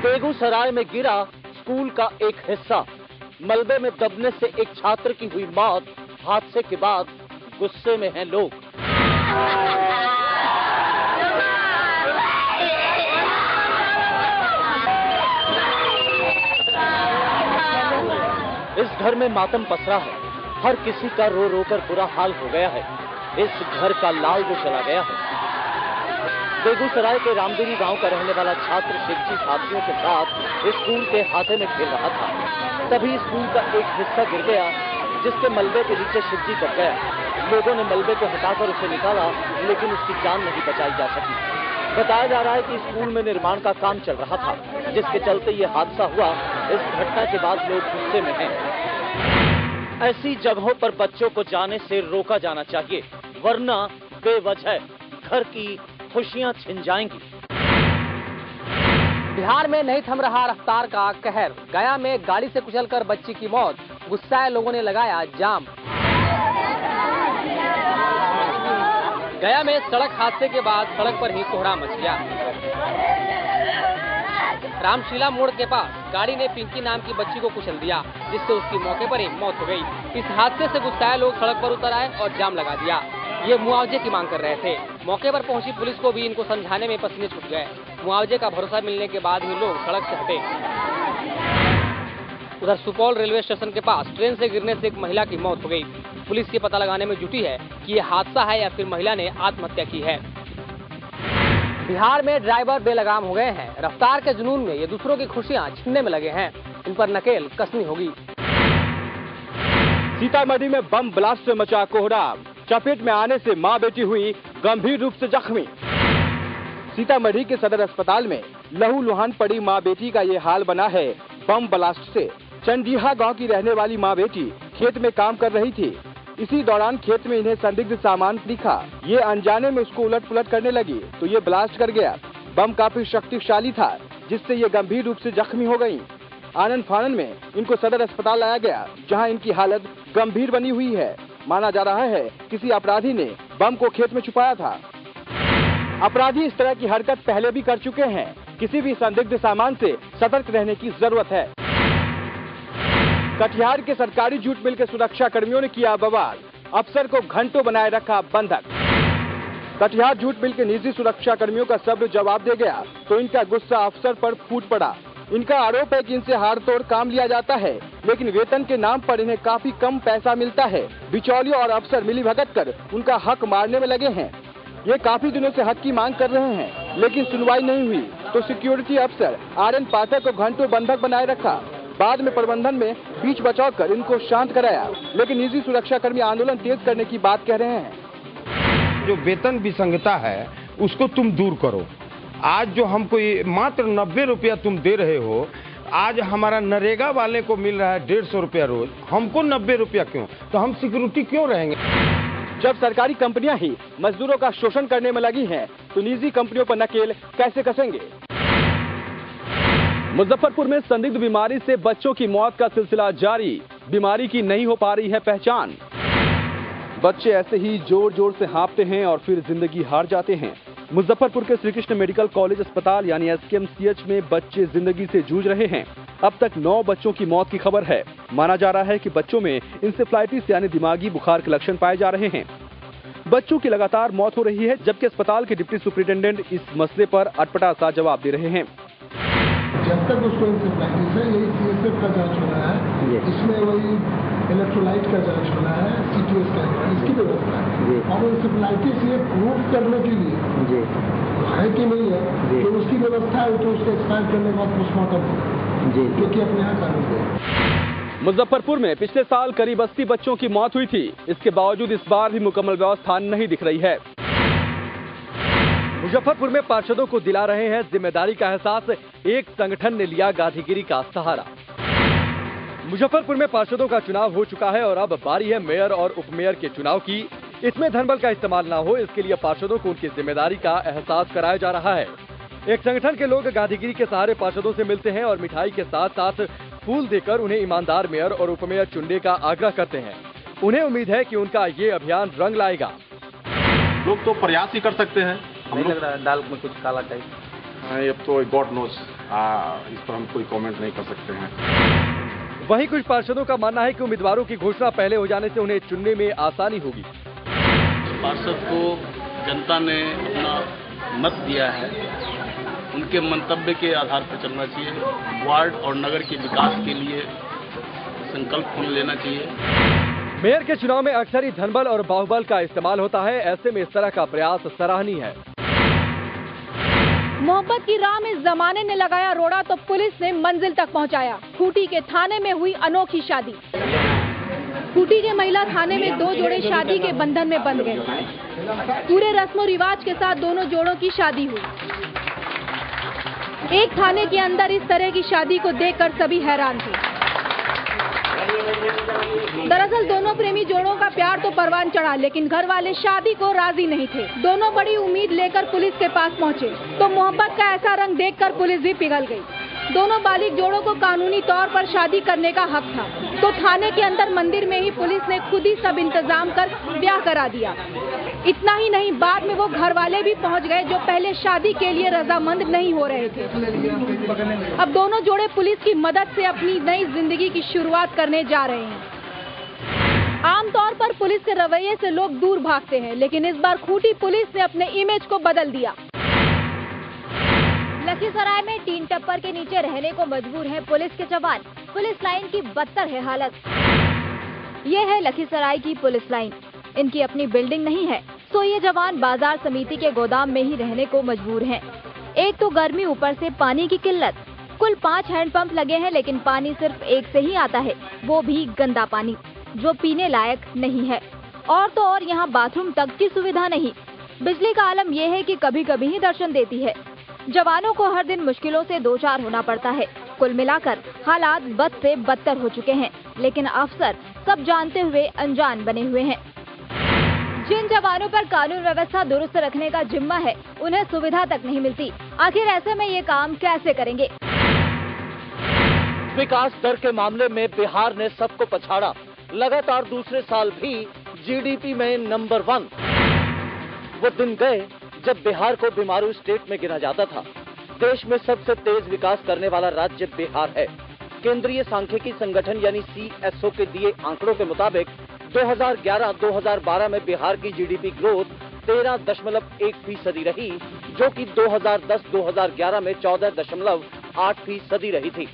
बेगूसराय में गिरा स्कूल का एक हिस्सा, मलबे में दबने से एक छात्र की हुई मौत। हादसे के बाद गुस्से में हैं लोग। इस घर में मातम पसरा है। हर किसी का रो रो कर बुरा हाल हो गया है। इस घर का लाल जो चला गया है। बेगूसराय के रामदिरी गांव का रहने वाला छात्र शिवजी साथियों के साथ स्कूल के हाथे में खेल रहा था। तभी स्कूल का एक हिस्सा गिर गया, जिसके मलबे के नीचे शिवजी दब गया। लोगों ने मलबे को हटाकर उसे निकाला, लेकिन उसकी जान नहीं बचाई जा सकी। बताया जा रहा है कि स्कूल में निर्माण का काम चल रहा था, जिसके चलते ये हादसा हुआ। इस घटना के बाद लोग गुस्से में हैं। ऐसी जगहों पर बच्चों को जाने से रोका जाना चाहिए, वरना बेवजह घर की खुशियां छिन जाएंगी। बिहार में नहीं थम रहा रफ्तार का कहर। गया में गाड़ी से कुचलकर बच्ची की मौत, गुस्साए लोगों ने लगाया जाम। गया में सड़क हादसे के बाद सड़क पर ही कोहरा मच गया। रामशीला मोड़ के पास गाड़ी ने पिंकी नाम की बच्ची को कुचल दिया, जिससे उसकी मौके पर ही मौत हो गई। इस हादसे से गुस्साए लोग सड़क पर उतर आए और जाम लगा दिया। ये मुआवजे की मांग कर रहे थे। मौके पर पहुंची पुलिस को भी इनको समझाने में पसीने छूट गए। मुआवजे का भरोसा मिलने के बाद ही लोग सड़क से हटे। उधर सुपौल रेलवे स्टेशन के पास ट्रेन से गिरने से एक महिला की मौत हो गई। पुलिस ये पता लगाने में जुटी है कि ये हादसा है या फिर महिला ने आत्महत्या की है। बिहार में ड्राइवर बेलगाम हो गए हैं। रफ्तार के जुनून में ये दूसरों की खुशियां छीनने में लगे हैं। इन पर नकेल कसनी होगी। सीतामढ़ी में बम ब्लास्ट से मचा कोहराम। चपेट में आने से मां बेटी हुई गंभीर रूप से जख्मी। सीतामढ़ी के सदर अस्पताल में लहूलुहान पड़ी मां बेटी का ये हाल बना है बम ब्लास्ट से। चंडीहा गांव की रहने वाली मां बेटी खेत में काम कर रही थी। इसी दौरान खेत में इन्हें संदिग्ध सामान दिखा। ये अनजाने में उसको उलट पुलट करने लगी तो ये ब्लास्ट कर गया। बम काफी शक्तिशाली था, जिससे ये गंभीर रूप से जख्मी हो गयी। आनन फानन में इनको सदर अस्पताल लाया गया, जहां इनकी हालत गंभीर बनी हुई है। माना जा रहा है किसी अपराधी ने बम को खेत में छुपाया था। अपराधी इस तरह की हरकत पहले भी कर चुके हैं। किसी भी संदिग्ध सामान से सतर्क रहने की जरूरत है। कटिहार के सरकारी जूट मिल के सुरक्षा कर्मियों ने किया बवाल। अफसर को घंटों बनाए रखा बंधक। कटिहार जूट मिल के निजी सुरक्षा कर्मियों का सब्र जवाब दे गया तो इनका गुस्सा अफसर पर फूट पड़ा। इनका आरोप है कि इनसे हाड़ तोड़ काम लिया जाता है, लेकिन वेतन के नाम पर इन्हें काफी कम पैसा मिलता है। बिचौलियों और अफसर मिलीभगत कर उनका हक मारने में लगे हैं। ये काफी दिनों से हक की मांग कर रहे हैं, लेकिन सुनवाई नहीं हुई तो सिक्योरिटी अफसर RN पाठक को घंटों बंधक बनाए रखा। बाद में प्रबंधन में बीच बचाव कर इनको शांत कराया, लेकिन निजी सुरक्षा कर्मी आंदोलन तेज करने की बात कह रहे हैं। जो वेतन विसंगता है उसको तुम दूर करो। आज जो हमको मात्र 90 रुपया तुम दे रहे हो, आज हमारा नरेगा वाले को मिल रहा है 150 रुपया रोज, हमको 90 रुपया क्यों? तो हम सिक्योरिटी क्यों रहेंगे? जब सरकारी कंपनियां ही मजदूरों का शोषण करने में लगी हैं, तो निजी कंपनियों पर नकेल कैसे कसेंगे? मुजफ्फरपुर में संदिग्ध बीमारी से बच्चों की मौत का सिलसिला जारी। बीमारी की नहीं हो पा रही है पहचान। बच्चे ऐसे ही जोर जोर से हाँफते हैं और फिर जिंदगी हार जाते हैं। मुजफ्फरपुर के श्री कृष्ण मेडिकल कॉलेज अस्पताल यानी SKMCH में बच्चे जिंदगी से जूझ रहे हैं। अब तक 9 बच्चों की मौत की खबर है। माना जा रहा है कि बच्चों में इंसेफ्लाइटिस यानी दिमागी बुखार के लक्षण पाए जा रहे हैं। बच्चों की लगातार मौत हो रही है, जबकि अस्पताल के डिप्टी सुपरिटेंडेंट इस मसले पर अटपटा सा जवाब दे रहे हैं। जब तक उसको इंसेफ्लाइटिस है, यही CSF का जांच हो रहा है, इसमें वही इलेक्ट्रोलाइट का जांच हो रहा है, CTS का, इसकी व्यवस्था है। और इंसेफ्लाइटिस ये प्रूव करने के लिए है कि नहीं है, तो उसकी व्यवस्था है, तो उसको एक्सपायर करने के बाद पोस्टमार्टम होगा, जो कि अपने यहाँ कानून है। मुजफ्फरपुर में पिछले साल करीब 80 बच्चों की मौत हुई थी। इसके बावजूद इस बार भी मुकम्मल व्यवस्था नहीं दिख रही है। मुजफ्फरपुर में पार्षदों को दिला रहे हैं जिम्मेदारी का एहसास। एक संगठन ने लिया गांधीगिरी का सहारा। मुजफ्फरपुर में पार्षदों का चुनाव हो चुका है और अब बारी है मेयर और उपमेयर के चुनाव की। इसमें धनबल का इस्तेमाल ना हो, इसके लिए पार्षदों को उनकी जिम्मेदारी का एहसास कराया जा रहा है। एक संगठन के लोग गांधीगिरी के सहारे पार्षदों से मिलते हैं और मिठाई के साथ साथ फूल देकर उन्हें ईमानदार मेयर और उपमेयर चुनने का आग्रह करते हैं। उन्हें उम्मीद है कि उनका ये अभियान रंग लाएगा। लोग तो प्रयास ही कर सकते हैं। नहीं लग रहा है दाल में कुछ काला टाइप। अब तो गॉड नोज इस पर हम कोई कमेंट नहीं कर सकते हैं। वहीं कुछ पार्षदों का मानना है कि उम्मीदवारों की घोषणा पहले हो जाने से उन्हें चुनने में आसानी होगी। पार्षद को जनता ने अपना मत दिया है, उनके मंतव्य के आधार पर चलना चाहिए। वार्ड और नगर के विकास के लिए संकल्प लेना चाहिए। मेयर के चुनाव में अक्सर ही धनबल और बाहुबल का इस्तेमाल होता है, ऐसे में इस तरह का प्रयास सराहनीय है। मोहब्बत की राह में जमाने ने लगाया रोड़ा तो पुलिस ने मंजिल तक पहुंचाया। खूंटी के थाने में हुई अनोखी शादी। खूंटी के महिला थाने में 2 जोड़े शादी के बंधन में बंध गए। पूरे रस्मों रिवाज के साथ दोनों जोड़ों की शादी हुई। एक थाने के अंदर इस तरह की शादी को देखकर सभी हैरान थे। दरअसल दोनों प्रेमी जोड़ों का प्यार तो परवान चढ़ा, लेकिन घर वाले शादी को राजी नहीं थे। दोनों बड़ी उम्मीद लेकर पुलिस के पास पहुंचे तो मोहब्बत का ऐसा रंग देखकर पुलिस भी पिघल गई। दोनों बालिग जोड़ों को कानूनी तौर पर शादी करने का हक था, तो थाने के अंदर मंदिर में ही पुलिस ने खुद ही सब इंतजाम कर ब्याह करा दिया। इतना ही नहीं, बाद में वो घर वाले भी पहुंच गए जो पहले शादी के लिए रजामंद नहीं हो रहे थे। अब दोनों जोड़े पुलिस की मदद से अपनी नई जिंदगी की शुरुआत करने जा रहे हैं। आमतौर पर पुलिस के रवैये से लोग दूर भागते हैं, लेकिन इस बार खूंटी पुलिस ने अपने इमेज को बदल दिया। लखीसराय में टीन टप्पर के नीचे रहने को मजबूर हैं पुलिस के जवान। पुलिस लाइन की बदतर है हालत। ये है लखीसराय की पुलिस लाइन। इनकी अपनी बिल्डिंग नहीं है, तो ये जवान बाजार समिति के गोदाम में ही रहने को मजबूर हैं। एक तो गर्मी, ऊपर से पानी की किल्लत। कुल 5 हैंडपंप लगे हैं, लेकिन पानी सिर्फ एक से ही आता है, वो भी गंदा पानी जो पीने लायक नहीं है। और तो और यहाँ बाथरूम तक की सुविधा नहीं। बिजली का आलम यह है कि कभी कभी ही दर्शन देती है। जवानों को हर दिन मुश्किलों से 2-4 होना पड़ता है। कुल मिलाकर हालात बद से बदतर हो चुके हैं, लेकिन अफसर सब जानते हुए अनजान बने हुए हैं। जिन जवानों पर कानून व्यवस्था दुरुस्त रखने का जिम्मा है, उन्हें सुविधा तक नहीं मिलती। आखिर ऐसे में ये काम कैसे करेंगे? विकास दर के मामले में बिहार ने सबको पछाड़ा। लगातार दूसरे साल भी जीडीपी में नंबर 1। वो दिन गए जब बिहार को बीमारू स्टेट में गिना जाता था। देश में सबसे तेज विकास करने वाला राज्य बिहार है। केंद्रीय सांख्यिकी संगठन यानी CSO के दिए आंकड़ों के मुताबिक 2011-2012 में बिहार की जीडीपी ग्रोथ 13.1% रही, जो कि 2010-2011 में 14.8% रही थी।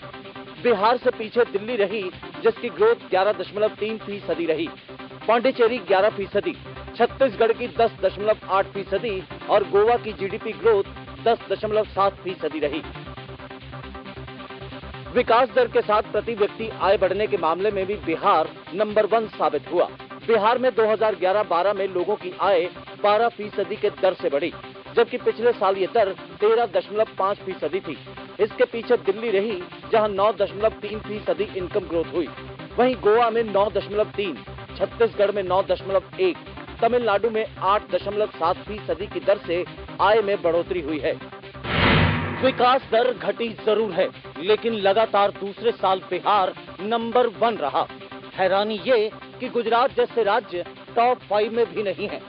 बिहार से पीछे दिल्ली रही, जिसकी ग्रोथ 11.3% रही। पांडिचेरी 11%, छत्तीसगढ़ की 10.8% और गोवा की जीडीपी ग्रोथ 10.7% रही। विकास दर के साथ प्रति व्यक्ति आय बढ़ने के मामले में भी बिहार नंबर 1 साबित हुआ। बिहार में 2011-12 में लोगों की आय 12% के दर से बढ़ी, जबकि पिछले साल ये दर 13.5% थी। इसके पीछे दिल्ली रही, जहां 9.3% इनकम ग्रोथ हुई। वहीं गोवा में 9.3, छत्तीसगढ़ में 9.1, तमिलनाडु में 8.7% की दर से आय में बढ़ोतरी हुई है। विकास दर घटी जरूर है, लेकिन लगातार दूसरे साल बिहार नंबर 1 रहा। हैरानी ये कि गुजरात जैसे राज्य टॉप 5 में भी नहीं है।